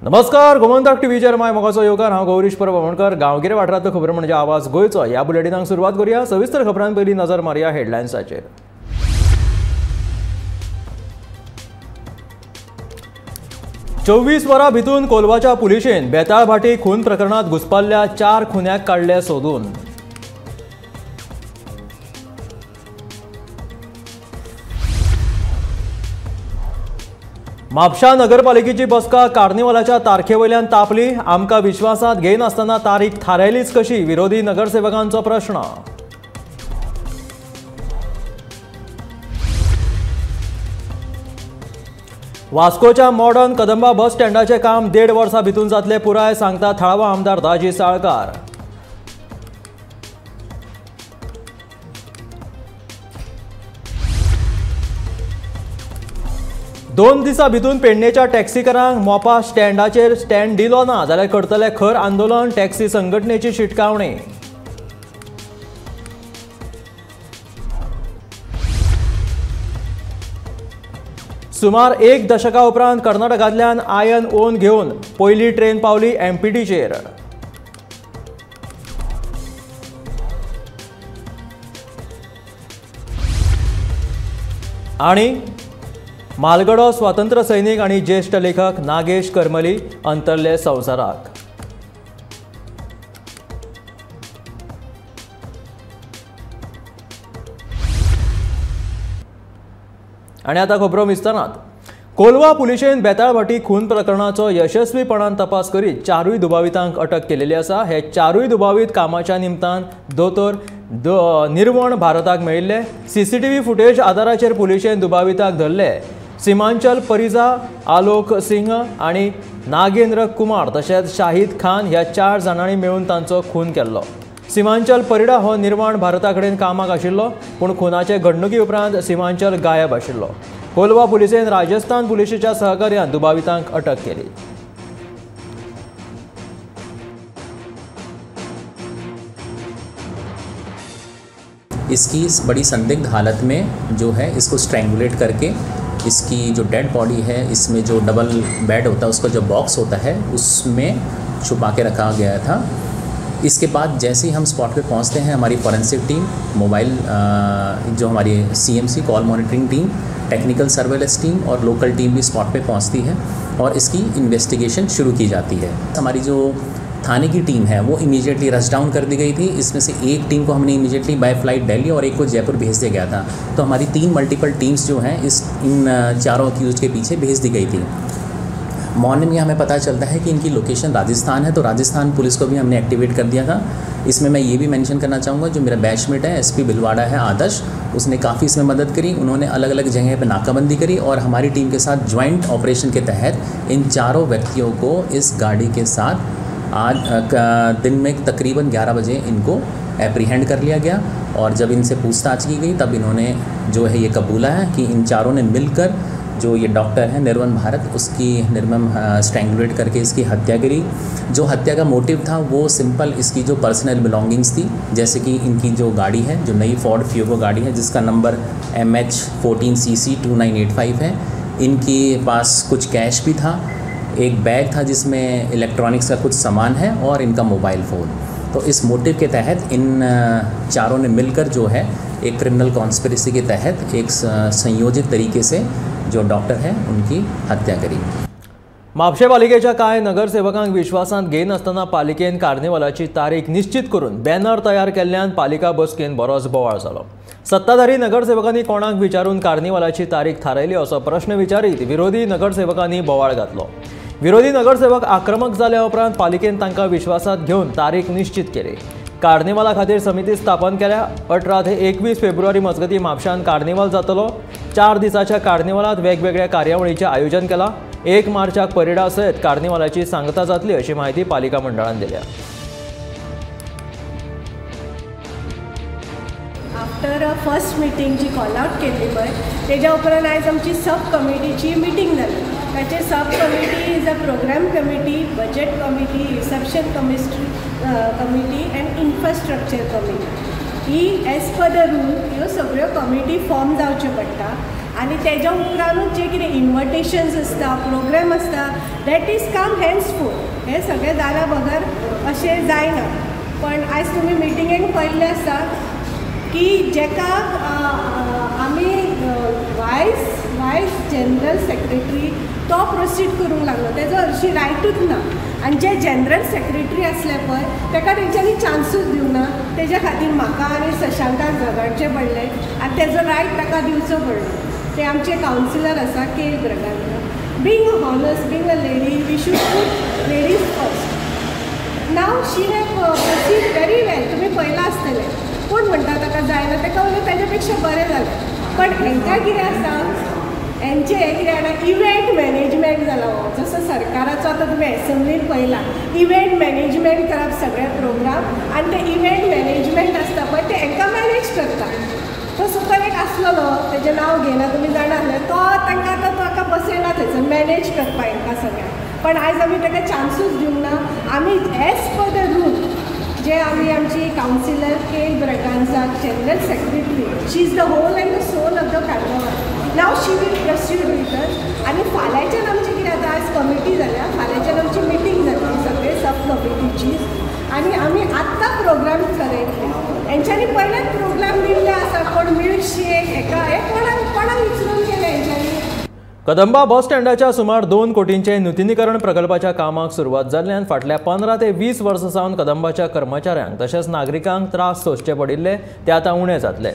नमस्कार, गोमंतक टीव्हीचेर माय मोगाचो येवकार। हांव गौरीश परभवणकर। गांवगिरे वाठारांतल्यो खबरो म्हणजे आवाज गोंयचो। ह्या बुलेटिनाक सुरवात करूया। सविस्तर खबरां पयलीं नजर मारया हेडलायन्साचेर। 24 वरां भितून कोलवाच्या पुलिशेन बेताळ भाटी खून प्रकरणात घुसपाल्ल्या 4 खुन्यांक काडले सोदून। म्हापशा नगरपालिकेची बसका कार्निवलाच्या तारखेवयल्यान तापली। आमकां विश्वासांत घेयनासतना तारीख थारायलीच कशी, विरोधी नगरसेवकांचो प्रश्न। वास्कोच्या मॉडर्न कदंबा बस स्टँडाचे काम 1.5 वर्सां भितून जातले पुराय, सांगता थळावो आमदार दाजी साळकार। दोन दिसां भितून पेडणेच्या टॅक्सीकारांक मोपा स्टँडाचेर स्टँड दिलो ना जाल्यार करतले खर आंदोलन, टॅक्सी संघटनेची शिटकावणी। सुमार 1 दशका उपरांत कर्नाटकांतल्यान आयन ओन घेवन पयली ट्रेन पावली एमपीटीचेर। आनी म्हालगडो स्वातंत्र्य सैनीक आनी ज्येष्ठ लेखक नागेश करमली अंतरले संवसाराक। आनी आतां खबरो विस्तारांत। कोलवा पुलिशेन बेताळ भाटी खून प्रकरणाचो यशस्वीपणान तपास करीत 4 दुबावितांक अटक केलेली आसा। हे 4 दुबावीत कामाच्या निमतान दोतोर निर्वण भारताक मेळिल्ले। सीसीटीव्ही फुटेज आधाराचेर पुलिशेन दुबाविताक धरले। सिमांचल परिजा, आलोक सिंह आनी नागेंद्र कुमार तशेंच शाहीद खान ह्या 4 जाणांनी मेळून तांचो खून केल्लो। सिमांचल परिडा हो निर्वाण भारता कडेन कामाक आशिल्लो, पूण खुनाचे घडणुकी उपरांत सिमांचल गायब आशिल्लो। कोलवा पुलिसेन राजस्थान पुलिशेच्या सहकार्यान दुबावितांक अटक केली। इसकी इस बड़ी संदिग्ध हालत में जो है इसको स्ट्रैंगुलेट करके इसकी जो डेड बॉडी है, इसमें जो डबल बेड होता है, उसका जो बॉक्स होता है उसमें छुपा के रखा गया था। इसके बाद जैसे ही हम स्पॉट पे पहुंचते हैं, हमारी फॉरेंसिक टीम, मोबाइल जो हमारी CMC call monitoring team, technical surveillance team और लोकल टीम भी स्पॉट पे पहुंचती है और इसकी इन्वेस्टिगेशन शुरू की जाती है। हमारी जो थाने की टीम है वो इमीडिएटली रश डाउन कर दी गई थी। इसमें से एक टीम को हमने इमीडिएटली बाय फ्लाइट दिल्ली और एक को जयपुर भेज दिया गया था। तो हमारी 3 मल्टीपल टीम्स जो हैं इन 4 अक्यूज़्ड के पीछे भेज दी गई थी। मॉर्निंग में हमें पता चलता है कि इनकी लोकेशन राजस्थान है, तो राजस्थान पुलिस को भी हमने एक्टिवेट कर दिया था। इसमें मैं ये भी मेंशन करना चाहूँगा, जो मेरा बैचमेट है एसपी भिलवाड़ा है आदर्श, उसने काफ़ी इसमें मदद करी। उन्होंने अलग अलग जगह पर नाकाबंदी करी और हमारी टीम के साथ ज्वाइंट ऑपरेशन के तहत इन 4 व्यक्तियों को इस गाड़ी के साथ आज दिन में तकरीबन 11 बजे इनको एप्रीहेंड कर लिया गया। और जब इनसे पूछताछ की गई तब इन्होंने जो है ये कबूला है कि इन 4 ने मिलकर जो ये डॉक्टर है निर्वन भारत, उसकी निर्मम स्ट्रैंगुलेट करके इसकी हत्या करी। जो हत्या का मोटिव था वो सिंपल इसकी जो पर्सनल बिलोंगिंग्स थी, जैसे कि इनकी जो गाड़ी है, जो नई फोर्ड फ्यूगो गाड़ी है जिसका नंबर MH14CC 2985 है, इनके पास कुछ कैश भी था, एक बैग था जिसमें इलेक्ट्रॉनिक्स का कुछ सामान है और इनका मोबाइल फ़ोन। तो इस मोटिव के तहत इन 4 ने मिलकर जो है एक क्रिमिनल कॉन्स्पिरेसी के तहत एक संयोजित तरीके से जो डॉक्टर है उनकी हत्या करी। म्हापशे पालिकेच्या कांय नगरसेवकांक विश्वासांत घेयनासतना पालिकेन कार्निवलाची तारीख निश्चित करून बॅनर तयार केल्ल्यान पालिका बसकेन बरोच बोवाळ जालो। सत्ताधारी नगरसेवकांनी कोणाक विचारून कार्निवलाची तारीख थारायली असो प्रश्न विचारीत विरोधी नगरसेवकांनी बोवाळ घातलो। विरोधी नगरसेवक आक्रमक जाल्या उपरांत पालिकेन तांकां विश्वासांत घेवन तारीख निश्चित केली। कार्निवला खातीर समिती स्थापन केल्या। 18 ते 21 फेब्रुवारी मजगती म्हापशांत कार्निवल जातलो। 4 दिसाच्या कार्निवलांत वेगवेगळ्या कार्यावळींचें आयोजन केलां। 1 मार्चाक परिडा सयत कार्निवलाची सांगता जातली अशी माहिती पालिका मंडळान दिल्या। आफ्टर फर्स्ट मिटींग जी कॉल आउट केली पळय, तेज्या उपरांत आयज आमची सब कमिटीची मिटींग जाली। ताचे sub committee is a programme committee, budget committee, reception committee and infrastructure committee. ही एज पर द रूल ह्यो सगळ्यो कमिटी फॉर्म जावच्यो पडटा आनी तेज्या उपरांतूच जे कितें इन्विटेशन्स आसता प्रोग्राम आसता दॅट इज कम हेन्सफोर्थ हे सगळे जाल्या बगर अशें जायना. पण आयज तुमी मिटिंगेक पळयल्लें आसा की जेका आमी वायस जनरल सेक्रेटरी तो प्रोसीड करूंक लागलो तेजो हरशी रायटूच ना. आनी जे जनरल सेक्रेटरी आसले पळय ताका तेंच्यांनी चान्सूच दिवंक ना. तेज्या खातीर म्हाका आनी शशांकाक झगडचें पडलें आनी तेजो रायट ताका दिवचो पडलो. ते आमचे कावन्सिलर आसा के ब्रगांकर. Being a honest being a lady we should put ladies first. Now she have proceed very well. तुमी पळयलां आसतलें. कोण म्हणटा ताका जायना ताका उलट तेज्या पेक्षा बरें जालें. पण हांकां कितें आसा हेंचें कितें जाणा इव्हेंट मॅनेजमेंट जाला हो. जसो सरकाराचो आतां तुमी एसेंब्लीन पळयलां इव्हेंट मॅनेजमेंट करप सगळे प्रोग्राम आनी ते इव्हेंट मॅनेजमेंट आसता पळय ते हांकां मॅनेज करता. तो सुपर एक आसलो तेजें नांव घेयना तुमी जाणाले तो तांकां आतां ताका बसयना थंयसर मॅनेज करपा हांकां सगळ्यांक. पण आयज आमी ताका चान्सूच दिवंक ना. आमी एज पर द रूल जे आमी आमची councillor K Braganza general secretary she is the whole and the soul of the carnival. Now she will proceed with us. आनी फाल्यांच्यान आमची कितें आतां आयज कमिटी जाल्या फाल्यांच्यान आमची मिटींग जातली सगळे सब कमिटीची आनी आमी आत्तां प्रोग्राम थरयतले. हेंच्यांनी पयलेच प्रोग्राम दिल्ले आसा कोण मिल्कशेक हेका हे कोणाक विचारून केले हेंच्यांनी. कदंबा बस स्टँडाच्या सुमार 2 कोटींचे नुतनीकरण प्रकल्पाच्या कामाक सुरवात जाल्ल्यान फाटल्या 15 ते 20 वर्सां सावन कदंबाच्या कर्मचाऱ्यांक तशेंच नागरिकांक त्रास सोंसचे पडिल्ले ते आतां उणे जातले.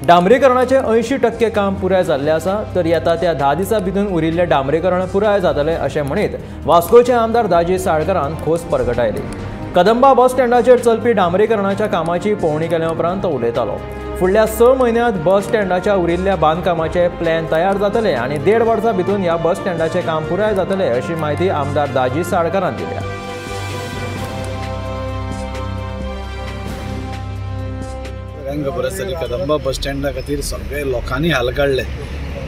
डांबरीकरणाचे 80% काम पुराय जाल्ले आसा तर येता त्या 10 दिसां भितर उरिल्ले डांबरीकरण पुराय जातले अशें म्हणीत वास्कोचे आमदार दाजी साळकारान खोस परगटायली. कदंबा बस स्टँडाचेर चलपी डांबरीकरणाच्या कामाची पळोवणी केल्या उपरांत तो उलयतालो. फुडल्या 6 म्हयन्यांत बस स्टँडाच्या उरिल्ल्या बांदकामाचे प्लॅन तयार जातले आनी 1.5 वर्सां भितर ह्या बस स्टँडाचें काम पुराय जातले अशी माहिती आमदार दाजी साळकारान दिल्या. खबर आसा की कदंबा बस स्टँडा खातीर सगळे लोकांनी हाल काडले.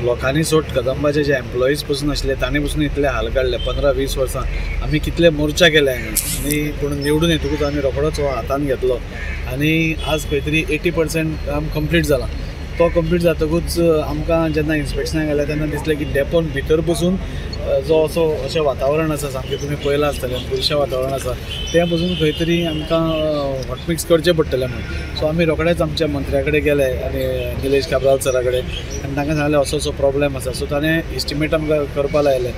लोकांनी सोड कदंबाचे जे एम्प्लॉईज पसून आसले तांणी पसून इतले हाल काडले. 15-20 वर्सां आमी कितले मोर्चा केले आनी पूण निवडून येतकूच आमी रोखडोच हो हातान घेतलो आनी आज खंय तरी 80% काम कंप्लीट जाला. तो कंप्लीट जातकूच आमकां जेन्ना इन्स्पेक्शनाक गेले तेन्ना दिसलें की डेपोन भितर बसून जो असो अशें वातावरण आसा सामकें तुमी पळयलां आसतलें पुरशें वातावरण आसा तें पसून खंय तरी आमकां हॉटमिक्स करचें पडटलें म्हणून. सो आमी रोखडेच आमच्या मंत्र्या कडेन गेले आनी निलेश काब्राल सरा कडेन आनी तांकां सांगलें असो प्रॉब्लेम आसा. सो ताणें इस्टिमेट आमकां करपा लायलें.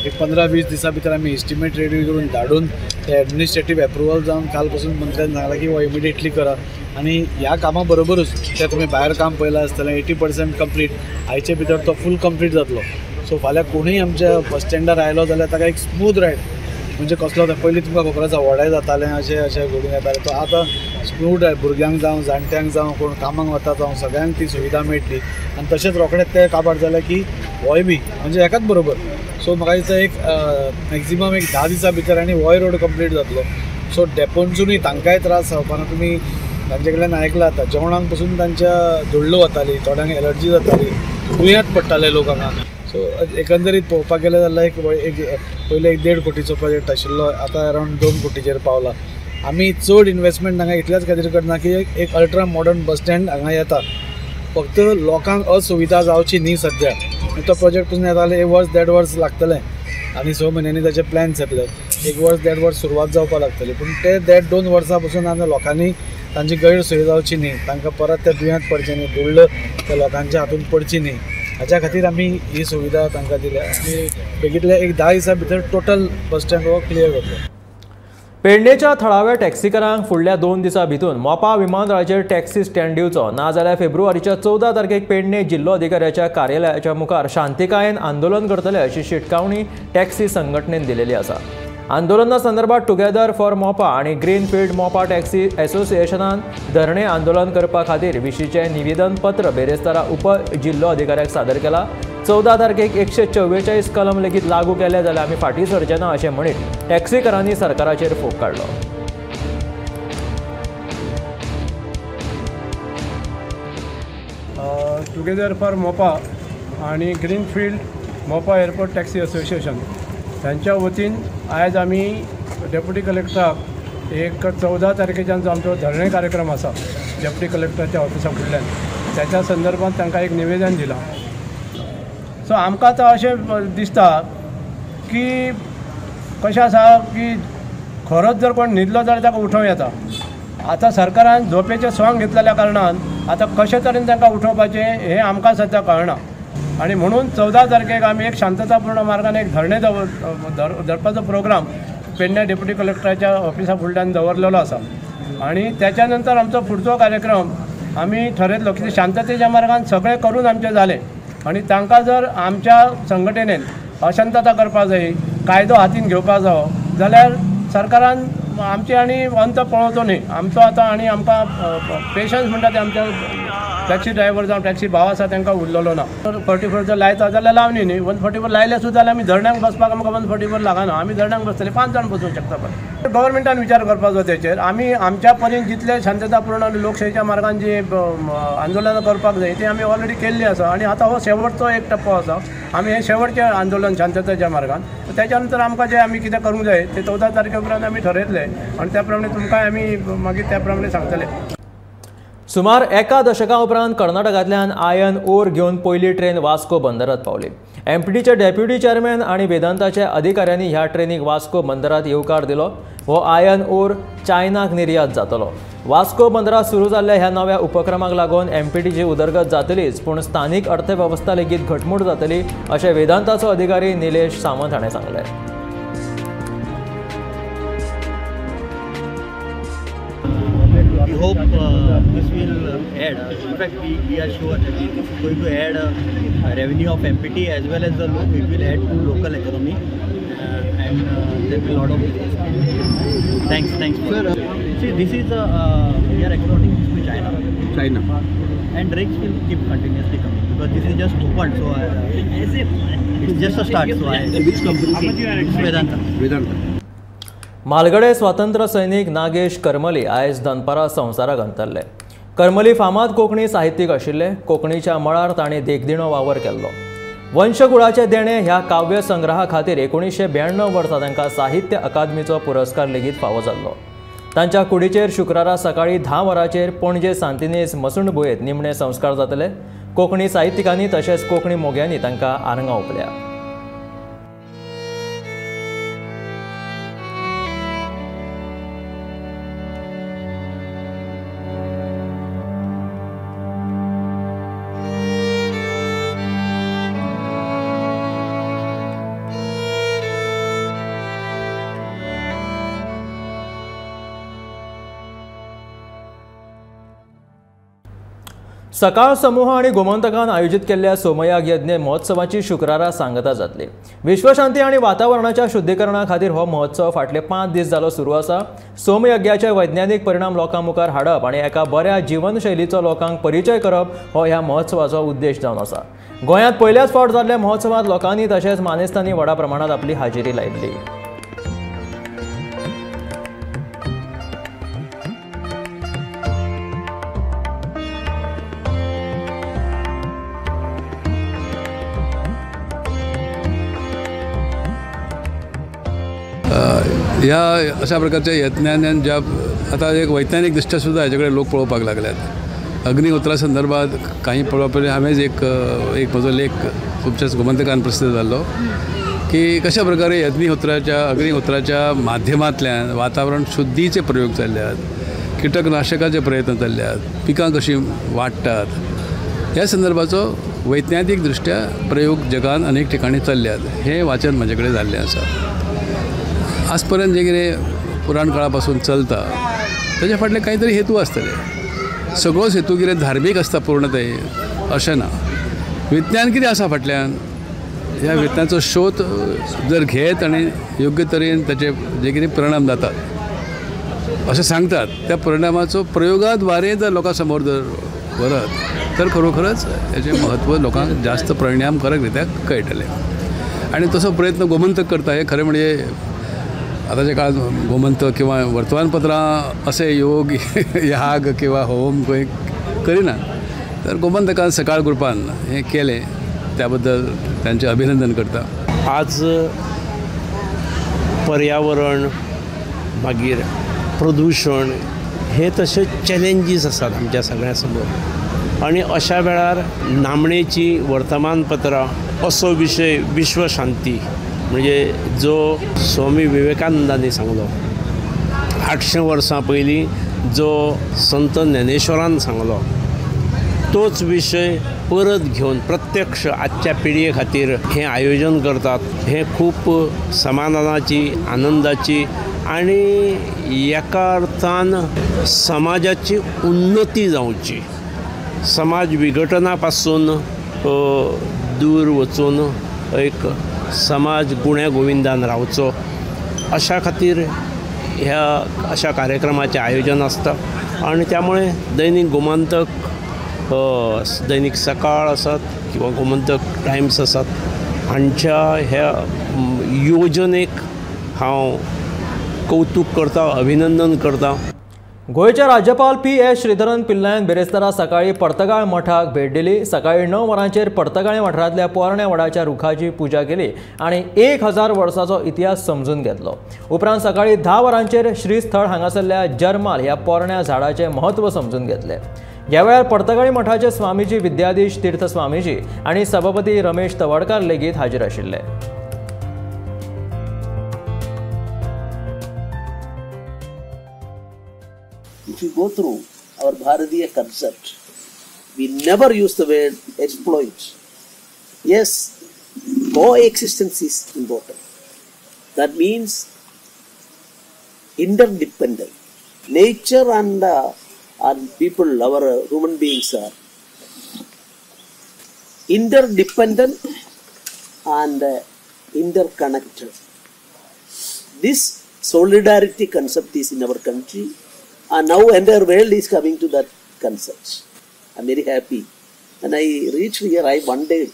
एक 15-20 दिसां भितर आमी इस्टिमेट रेडी करून धाडून ते एडमिनिस्ट्रेटीव एप्रुवल जावन काल पसून मंत्र्यान सांगलां की हो इमिडिएटली करा. आनी ह्या कामा बरोबरूच ते तुमी भायर काम पळयलां आसतलें 80% कंप्लीट आयचे भितर तो फूल कंप्लीट जातलो. सो फाल्यां कोणूय आमच्या बस स्टँडार आयलो जाल्यार ताका एक स्मूथ रायड म्हणजे कसलो पयलीं तुमकां खबर आसा वोडे जातालें अशें घडून येतालें तो आतां स्मूथ रायड भुरग्यांक जावं जाणट्यांक जावं कोण कामाक वता जावं सगळ्यांक ती सुविधा मेळटली. आनी तशेंच रोखडेच ते काबार जालें की होय बी म्हणजे एकाच बरोबर. सो म्हाका दिसता एक मॅक्झिमम एक 10 दिसां भितर आनी होय रोड कंप्लीट जातलो. सो डेपोनसूनय तांकांय त्रास जावपाना. तुमी तांचे कडल्यान आयकलां आतां जेवणाक पसून तांच्या धुळ्ळो वताली थोड्यांक एलर्जी जाताली दुयेंत पडटाले लोक हांगा. सो एकंदरीत पळोवपाक गेले जाल्यार एक पयले 1.5 कोटीचो प्रोजेक्ट आशिल्लो आतां अरावंड 2 कोटीचेर पावला. आमी चड इन्वेस्टमेंट हांगा इतल्याच खातीर करना की एक अल्ट्रा मॉडर्न बस स्टँड हांगा येता. फक्त लोकांक असुविधा जावची न्ही सद्या. तो प्रोजेक्ट पसून येताले 1 वर्स 1.5 वर्स लागतलें आनी 6 म्हयन्यांनी ताचे प्लॅन्स येतले. 1 वर्स 1.5 वर्स सुरवात जावपाक लागतली. पूण ते 1.5-2 वर्सां पसून आतां लोकांनी तांची गैरसोय जावची न्ही तांकां परत ते दुयेंत पडचें न्ही धुळ्ळ त्या लोकांच्या हातून पडची न्ही हाच्या खातीर आमी ही सुविधा तांकां दिल्या आनी बेगीतले एक 10 दिसां भितर टोटल बस स्टँड हो क्लियर जातलो. पेडणेच्या थळाव्या टॅक्सीकारांक फुडल्या 2 दिसां भितर मोपा विमानतळाचेर टॅक्सी स्टँड दिवचो ना जाल्यार फेब्रुवारीच्या 14 तारखेक पेडणे जिल्लो अधिकाऱ्याच्या कार्यालयाच्या मुखार शांतिकायेन आंदोलन करतले अशी शिटकावणी टॅक्सी संघटनेन दिलेली आसा. आंदोलना संदर्भात टुगेदर फॉर मोपा आणि ग्रीनफील्ड मोपा टॅक्सी एसोसिएशनान धरणे आंदोलन करपा खातीर विशींचें निवेदन पत्र बेरेस्तारा उप जिल्लो अधिकाऱ्याक सादर केला. 14 तारखेक 144 कलम लेगीत लागू केले जाल्यार आमी फाटीं सरचे ना अशें म्हणीत टॅक्सीकारांनी सरकाराचेर फोग काडलो. टुगेदर फॉर मोपा आणि ग्रीनफील्ड मोपा एअरपोर्ट टॅक्सी असोसिएशन त्यांच्या वतीन आयज आमी डेप्युटी कलेक्टराक एक 14 तारखेच्यान जो आमचो धरणे कार्यक्रम आसा डेप्युटी कलेक्टराच्या ऑफिसा फुडल्यान त्याच्या संदर्भात तांकां एक निवेदन दिलां. सो आमकां आतां अशें दिसता की कशें आसा की खरोच जर कोण न्हिदलो जाल्यार ताका उठोवं येता. आतां सरकारान झोपेचें सोंग घेतलेल्या कारणान आतां कशे तरेन तांकां उठोवपाचें हें आमकां सद्या कळना. आनी म्हणून 14 तारखेक आमी एक शांततापूर्ण मार्गान एक धरणे धरपाचो प्रोग्राम पेडण्या डेप्युटी कलेक्टराच्या ऑफिसा फुडल्यान दवरलेलो आसा. आनी त्याच्या नंतर आमचो फुडचो कार्यक्रम आमी ठरयतलो की शांततेच्या मार्गान सगळें करून आमचें जालें आनी तांकां जर आमच्या संघटनेन अशांतता करपाक जाय, कायदो हातीन घेवपाक जावो जाल्यार सरकारान आमचे आनी अंत पळोवचो न्ही. आमचो आतां आनी आमकां पेशन्स म्हणटा ते आमच्या टॅक्सी ड्रायव्हर जावं टॅक्सी भाव आसा तांकां उरलेलो ना. 144 जर लायता जाल्यार लावनी न्ही. 144 लायले सुद्दां जाल्यार आमी धरण्याक बसपाक आमकां 144 लागना. आमी धरण्याक बसतले 5 जाण बसूंक शकता. पण गव्हर्मेंटान विचार करपाचो तेचेर. आमी आमच्या परीन जितले शांततापूर्ण आनी लोकशाहीच्या मार्गान जी आंदोलनां करपाक जाय ती आमी ऑलरेडी केल्ली आसा. आनी आतां हो शेवटचो एक टप्पो आसा. आमी हें शेवटचें आंदोलन शांततेच्या मार्गान. त्याच्या नंतर आमकां जे आमी कितें करूंक जाय ते 14 तारखे उपरांत आमी ठरयतले आनी त्या प्रमाणे तुमकां आमी मागीर त्या प्रमाणे सांगतले. सुमार एका दशका उपरांत कर्नाटकांतल्यान आयर्न ओर घेवन पयली ट्रेन वास्को बंदरांत पावली. एमपीटीचे डेप्युटी चेअरमॅन आनी वेदांताच्या अधिकाऱ्यांनी ह्या ट्रेनीक वास्को बंदरांत येवकार दिलो. हो आयर्न ओर चायनाक निर्यात जातलो. वास्को बंदरांत सुरू जाल्ल्या ह्या नव्या उपक्रमाक लागून एमपीटीची उदरगत जातलीच, पूण स्थानीक अर्थवेवस्था लेगीत घटमूट जातली अशें वेदांताचो अधिकारी निलेश सावंत हाणें सांगलें. We hope this will add, in fact we are sure that it is going to add revenue of MPT as well as it will add to local economy and there will be a lot of thanks sir. See, this is we are exporting this to China and rigs will keep continuously coming because this is just opened, so it's just a start. So which company? Vedanta. म्हालगडे स्वातंत्र्य सैनीक नागेश करमली आयज दनपारा संवसाराक अंतरले. करमली फामाद कोंकणी साहित्यीक आशिल्ले. कोंकणीच्या मळार तांणी देखदिणो वावर केल्लो. वंशकुळाचे देणे ह्या काव्य संग्रहा खातीर 1992 वर्सा तांकां साहित्य अकादमीचो पुरस्कार लेगीत फावो जाल्लो. तांच्या कुडीचेर शुक्रारा सकाळी 10 वरांचेर पणजे सांतिनेज मसुंडभुयेंत निमणे संस्कार जातले. कोंकणी साहित्यिकांनी तशेंच कोंकणी मोग्यांनी तांकां आर्गां ओंपल्या. सकाळ समूह आणि गोमंतकान आयोजित केल्ल्या सोमयाग यज्ञ महोत्सवाची शुक्रारा सांगता जातली. विश्वशांती आणि वातावरणाच्या शुद्धीकरणा खातीर हो महोत्सव फाटले 5 दीस जालो सुरू आसा. सोमयज्ञाचे वैज्ञानिक परिणाम लोकां मुखार हाडप आणि एका बऱ्या जीवनशैलीचो लोकांक परिचय करप हो ह्या महोत्सवाचो उद्देश जावन आसा. गोंयांत पहिल्याच फावट जाल्ल्या महोत्सवात लोकांनी तशेंच मानेस्तांनी व्हडा प्रमाणात आपली हाजेरी लायिल्ली. ह्या अशा प्रकारच्या यत्नांनी ज्या आता एक वैज्ञानिक दृष्ट्या सुद्धा ह्याच्याकडे लोक पळोवपाक लागल्यात. अग्निहोत्रा संदर्भात काही पळोवपाक हांवें एक म्हजो लेख तुमच्याच गोमंतकान प्रसिद्ध जाल्लो की कशा प्रकारे अग्निहोत्राच्या माध्यमांतल्यान वातावरण शुद्धीचे प्रयोग चालल्यात, कीटकनाशकाचे प्रयत्न चालल्यात, पिकां कशी वाडटात ह्या संदर्भाचो वैज्ञानिक दृष्ट्या प्रयोग जगान अनेक ठिकाणी चालल्यात. हे वाचन म्हजे कडेन जाल्लें आसा. आज पर्यंत जे कितें पुराण काळापासून चलता ताच्या फाटले कांय तरी हेतू आसतले. सगळोच हेतू कितें धार्मीक आसता पूर्णतयेन अशें ना. विज्ञान कितें आसा फाटल्यान ह्या विज्ञानाचो शोध जर घेत आनी योग्य तरेन ताचे जे कितें परिणाम जातात अशें सांगतात त्या परिणामाचो प्रयोगाद्वारे जर लोकां समोर जर व्हरत तर खरोखरच हेचें म्हत्व लोकांक जास्त परिणामकारक रित्याक कळटलें. आनी तसो प्रयत्न गोमंतक करता. हे खरें म्हणजे आतांच्या काळात गोमंतक किंवा वर्तमानपत्रां असे योग याग किंवा होम खंय करिना. तर गोमंतकान सकाळ ग्रुपान हें केलें त्या बद्दल त्यांचे अभिनंदन करता. आज पर्यावरण मागीर प्रदूषण हे तशे चॅलेंजीस आसात आमच्या सगळ्यां समोर. आणि अशा वेळार नामणेची वर्तमानपत्रां असो विषय विश्वशांती म्हणजे जो स्वामी विवेकानंदांनी सांगलो 800 वर्सां पयलीं जो संत ज्ञानेश्वरान सांगलो तोच विषय परत घेवन प्रत्यक्ष आजच्या पिळये खातीर हें आयोजन करतात हें खूब समाधानाची आनंदाची आनी एका अर्थान समाजाची उन्नती जावची समाज विघटना पासून दूर वचून एक समाज गुण्या गोविंदान रावचो अशा खातीर ह्या अशा कार्यक्रमाचे आयोजन आसता आणि त्यामुळे दैनिक गोमंतक दैनिक सकाळ आसात किंवा गोमंतक टायम्स आसात हांच्या ह्या योजनेक हांव कौतुक करता अभिनंदन करता. गोयचे राज्यपाल PS श्रीधरन पिल्लायन बेरेस्तारा सकाळी पर्तगाळ मठाक भेट दिली. सकाळी 9 वरांचेर पर्तगाळे वाठारांतल्या पोरण्या वडाच्या रुखाची पुजा केली आणि 1000 वर्सांचो इतिहास समजून घेतलो. उपरांत सकाळी 10 वरांचेर श्रीस्थळ हांगासरल्या जरमाल ह्या पोरण्या झाडाचे महत्व समजून घेतले. ह्या वेळार पर्तगाळी मठाचे स्वामीजी विद्याधीश तीर्थ स्वामीजी आणि सभापती रमेश तवडकार लेगीत हाजीर आशिल्ले. If you go through our Bharatiya concept, we never use the word exploit. Yes, coexistence is important. That means interdependent. Nature and people, our human beings are interdependent and interconnected. This solidarity concept is in our country. And now entire world is coming to that concept. I'm very happy. And I reached here, I wondered.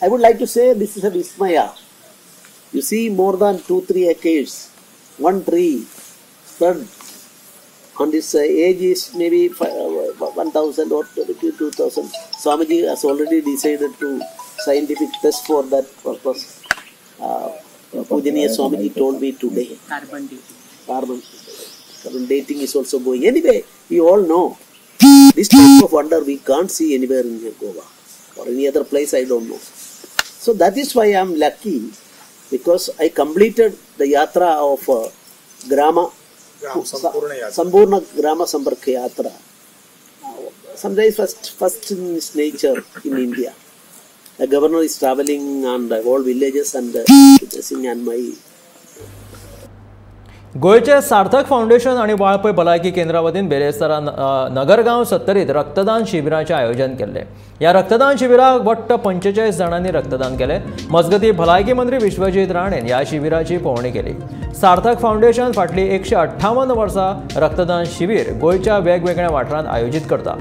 I would like to say this is a Vismaya. You see more than 2-3 acres, one tree spread on this age is maybe 1,000 or 2,000. Swamiji has already decided to scientific test for that purpose. Pujaniya Swamiji told me today. Carbon dating is also going. Anyway, we all know this type of wonder we can't see anywhere in Goa or any other place, I don't know. So that is why I am lucky because I completed the yatra of Grama Sampurna Grama Samparka Yatra. Sometimes first in its nature in India. The governor is traveling on the whole villages and sing and my गोयचे Sarthak foundation आणि वाळपय भलायकी केंद्रा वतीन बेरेस्तारा नगरगांव 70 रक्तदान शिबिराचे आयोजन केले. या रक्तदान शिबिराक वट्ट 45 जणांनी रक्तदान केले. मजगती भलायकी मंत्री विश्वजीत राणेन या शिबिराची पळोवणी केली. सार्थक फाउंडेशन फाटली 158 वर्सां रक्तदान शिबीर गोयच्या वेगवेगळ्या वाठारांत आयोजित करता.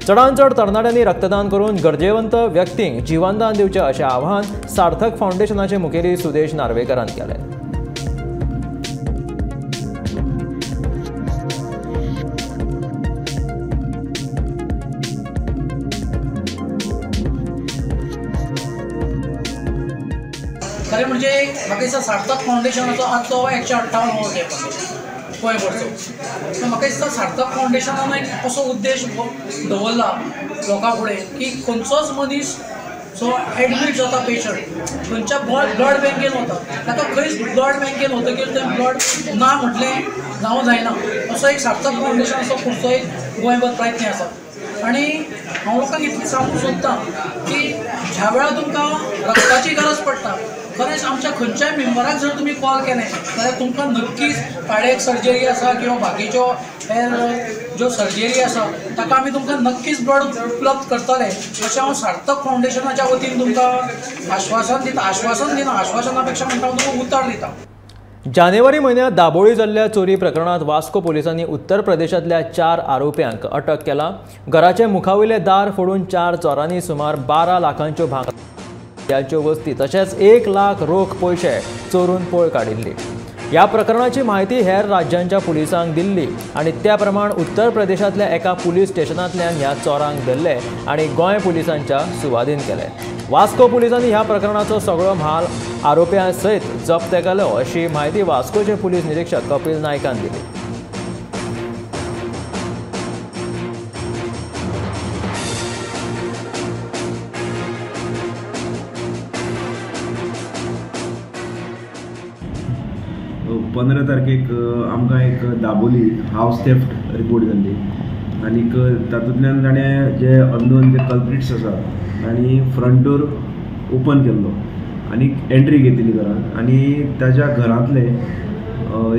चडांत चड तरणाट्यांनी रक्तदान करून गरजेवंत व्यक्तींक जीवनदान दिवचें अशें आवाहन सार्थक फाउंडेशनाचे मुखेली सुदेश नार्वेकरान केलें. खरें म्हणजे म्हाका दिसता सार्थक फाउंडेशनाचो आजचो 158 खेप गोंयभरचो. म्हाका दिसता सार्थक फाउंडेशनान एक असो उद्देश दवरला लोकां फुडें की खंयचोच मनीस जो एडमीट जाता पेशंट खंयच्या ब्लड बँकेन वता ताका खंयच ब्लड बँकेन वतकीर थंय ब्लड ना म्हटलें जावं जायना असो एक सार्थक फाउंडेशनाचो पुढचो एक गोंयभर प्रयत्न आसा. आणि हांव लोकांक इतलें सांगूंक सोदतां की ज्या वेळार तुमकां रक्ताची गरज पडटा खरेंच आमच्या खंयच्याय मेंबराक जर तुमी कॉल केलें जाल्यार तुमकां नक्कीच कार्डियक सर्जरी आसा किंवा बाकीच्यो हेर ज्यो सर्जरी आसा ताका आमी तुमकां नक्कीच ब्लड उपलब्ध करतले अशें हांव सार्थक फाउंडेशनाच्या वतीन तुमकां आश्वासन दिना आश्वासना पेक्षा म्हणटा हांव तुमकां उतर दिता. जानेवारी महिन्यात दाबोळी जाल्ल्या चोरी प्रकरणात वास्को पोलिसांनी उत्तर प्रदेशातल्या 4 आरोप्यांक अटक केला. घराचे मुखावयले दार फोडून 4 चोरांनी सुमार 12 लाखांच्यो भांगराच्यो वस्ती तशेंच 1 लाख रोख पयशे चोरून पळ काडिल्ली. ह्या प्रकरणाची म्हायती हेर राज्यांच्या पुलिसांक दिल्ली आणि त्या प्रमाण उत्तर प्रदेशातल्या एका पुलीस स्टेशनांतल्यान ह्या चोरांक धरले आणि गोंय पुलिसांच्या सुवाधीन केले. वास्को पुलिसांनी ह्या प्रकरणाचो सगळो म्हाल आरोप्यां सयत जप्त केलो अशी म्हायती वास्कोचे पुलीस निरीक्षक कपिल नायकान दिली. 15 तारखेक आमकां एक दाबोली हावस थेफ्ट रिपोर्ट जाल्ली आनीक तातूंतल्यान ताणें जे अननोन जे कल्प्रिट्स आसा तांणी फ्रंट डोर ओपन केल्लो आनीक एंट्री घेतिल्ली घरांत आनी ताच्या घरांतले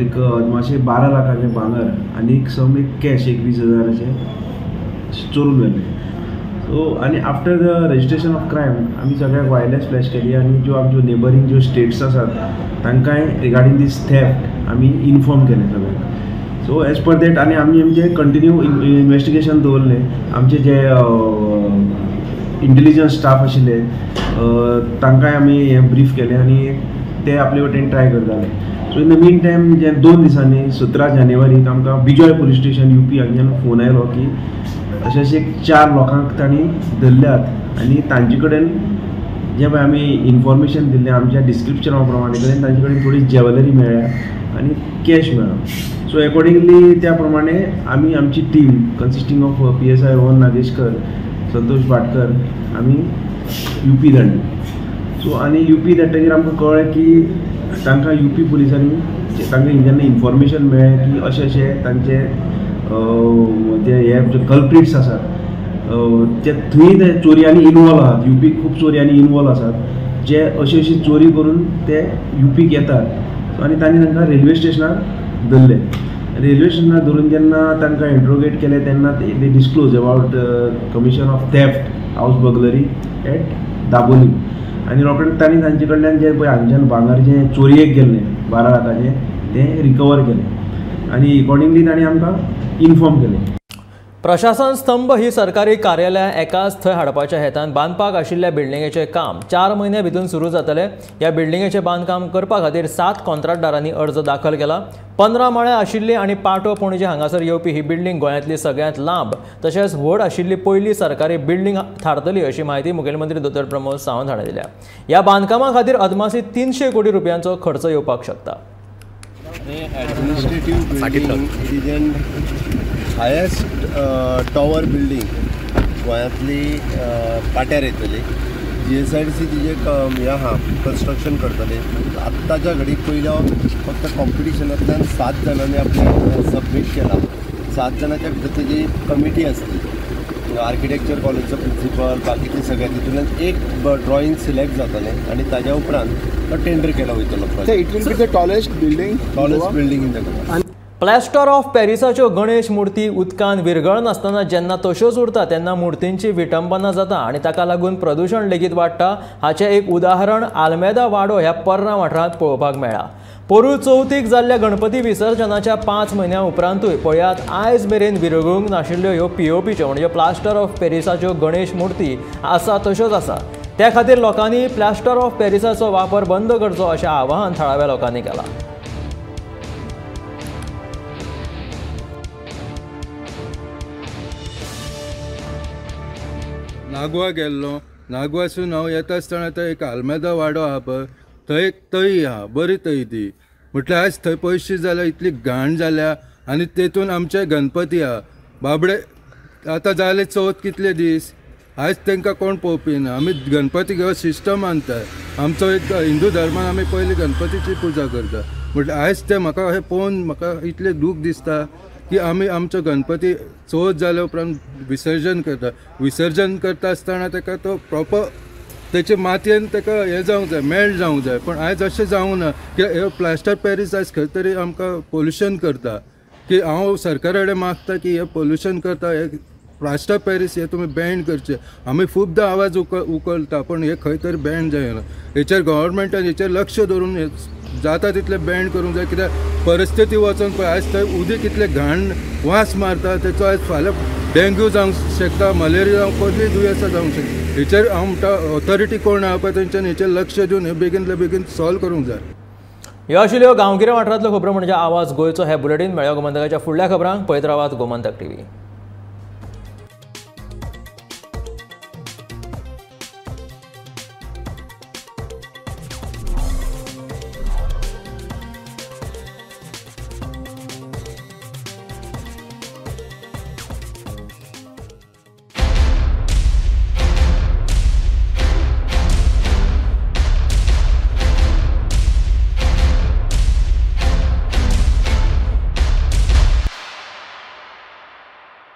एक मातशे 12 लाखाचें भांगर आनीक सम एक कॅश एक 20,000 चोरून व्हेल्ले. सो आनी after the registration of crime आमी सगळ्याक वायरलेस फ्लॅश केली आनी ज्यो आमच्यो नेबरींग ज्यो स्टेट्स आसात तांकांय रिगार्डींग दीस थेफ्ट आमी इन्फॉर्म केलें सगळ्यांक. सो एज पर दॅट आनी आमी आमचें कंटिन्यू इन्वेस्टिगेशन दवरलें. आमचे जे इंटेलिजन्स स्टाफ आशिल्ले तांकांय आमी हें ब्रीफ केलें आनी ते आपले वटेन ट्राय करताले. So in the mean time जे 2 दिसांनी 17 जानेवारीक आमकां बिजॉय पुलीस स्टेशन UP हांगच्यान फोन आयलो की अशे 4 लोकांक तांणी धरल्यात आनी तांचे कडेन जे पळय आमी इन्फॉर्मेशन दिल्लें आमच्या डिस्क्रिप्शना प्रमाणे कडेन तांचे कडेन थोडी ज्वेलरी मेळ्ळ्या आनी कॅश मेळ्ळा. सो अकॉर्डिंगली त्या प्रमाणे आमी आमची team consisting of PSI Rohan Nageshkar, Santosh Bhatkar आमी UP धाडली. सो आनी UP धाडटकीर आमकां कळ्ळें की तांकां UP पुलिसांनी तांकां जेन्ना इन्फॉर्मेशन मेळ्ळें की अशे तांचे जे कल्प्रिट्स आसात ते थंय ते चोरयांनी इनवॉल्व आसात. UP खूब चोरयांनी इनवॉल्व आसात जे अशी चोरी करून ते UPक येतात आनी तांणी तांकां रेल्वे स्टेशनार धरले. रेल्वे स्टेशनार धरून जेन्ना तांकां इंट्रोगेट केलें तेन्ना they disclose about commission of theft house burglary at Dabolim आनी रोखडेंच तांणी तांचे कडल्यान जे पळय हांगच्यान भांगर जें चोरयेक गेल्लें 12 लाखाचें तें रिकवर केलें आनी अकॉर्डिंगली तांणी आमकां इन्फॉर्म केलें. प्रशासन स्तंभ ही सरकारी कार्यालयां एकाच थंय हाडपाच्या हेतान बांदपाक आशिल्ल्या बिल्डिंगेचें काम 4 म्हयने भितून सुरू जातलें. ह्या बिल्डिंगेचें बांदकाम करपा खातीर 7 कॉन्ट्रॅक्टरांनी अर्ज दाखल केला. 15 माळे आशिल्ली आनी पाटो पणजे हांगासर येवपी ही बिल्डिंग गोंयांतली सगळ्यांत लांब तशेंच व्हड आशिल्ली पयली सरकारी बिल्डिंग थारतली अशी माहिती मुखेलमंत्री दोतोर प्रमोद सावंत हाणें दिल्या. ह्या बांदकामा खातीर अदमासी 300 कोटी रुपयांचो खर्च येवपाक शकता. हायेस्ट टॉवर बिल्डिंग गोंयांतली पाट्यार येतली. GSIDC तिजे हें आहा कन्स्ट्रक्शन करतले. आत्ताच्या घडीक पयलो फक्त कॉम्पिटिशनांतल्यान 7 जाणांनी आपले सबमीट केला. 7 जाणांच्या भितर तेजी कमिटी आसली. आर्किटेक्चर कॉलेजचो प्रिंसिपल बाकीचे सगळे तितूंतल्यान एक ड्रॉइंग सिलेक्ट जातलें आनी ताज्या उपरांत तो टेंडर केलो वयतलो. It will be the tallest building in the Goa. Plaster of पॅरिसाच्यो गणेश मुर्ती उदकान विरघळ नासतना जेन्ना तश्योच उरता तेन्ना मुर्तींची विटंबना जाता आनी ताका लागून प्रदूशण लेगीत वाडटा. हाचें एक उदाहरण आल्मेदा वाडो ह्या पर्रा वाठारांत पळोवपाक मेळ्ळा. पोरूं चवथीक जाल्ल्या गणपती विसर्जनाच्या 5 म्हयन्यां उपरांतूय पळयात आयज मेरेन विरघळूंक नाशिल्ल्यो ह्यो POPच्यो म्हणजे प्लास्टर ऑफ पॅरिसाच्यो गणेश मुर्ती आसा तश्योच आसा. त्या खातीर लोकांनी प्लास्टर ऑफ पॅरिसाचो वापर बंद करचो अशें आवाहन थळाव्या लोकांनी केलां. नागवा गेल्लो. नागवासून हांव येता आसतना थंय एक आल्मेदा वाडो आहा पळय थंय तळी आहा बरी तळी ती. म्हटल्यार आयज थंय पयशे जाल्या इतली घाण जाल्या आनी तेतून आमचे गणपती आहा बाबडे. आतां जाले चवथ कितले दीस आयज तांकां कोण पळोवपी ना. आमी गणपती घेवन सिस्टम मानता. आमचो एक हिंदू धर्मान आमी पयली गणपतीची पुजा करता. म्हटल्यार आयज ते म्हाका अशें पळोवन म्हाका इतलें दूख दिसता की आमी आमचो गणपती चवथ जाल्या उपरांत विसर्जन करता. विसर्जन करता आसतना ताका तो प्रॉपर तेचे मातयेन ताका हें जावंक जाय मेल्ट जावंक जाय. पण आयज अशें जावंक ना की हे प्लास्टर पॅरीस आयज खंय तरी आमकां पोल्युशन करता. की हांव सरकारा कडेन मागता की हे पोल्युशन करता हे प्लास्टर पॅरीस हे तुमी बॅन करचे. आमी खुबदां आवाज उखलता पण हे खंय तरी बॅन जायना. हेचेर गव्हर्मेंटान हेचेर लक्ष दवरून जाता तितलें बॅन करूंक जाय. कित्याक परिस्थिती वचोन पळय आयज थंय उदीक कितलें घाण वास मारता तेचो आयज फाल्यां डेंग्यू जावंक शकता मलेरिया जावंक कसलीय दुयेंसां जावंक शकता. हेचेर हांव म्हणटा ऑथॉरिटी कोण आहा पळय तेंच्यान हेचेर लक्ष दिवन हे बेगीनतल्या बेगीन सॉल्व करूंक जाय. ह्यो आशिल्ल्यो गांवगिऱ्या वाठारांतल्यो खबरो म्हणजे आवाज गोंयचो. हे बुलेटीन मेळ्ळ्या गोमंतकाच्या फुडल्या खबरांक पळयत रावात गोमंतक TV.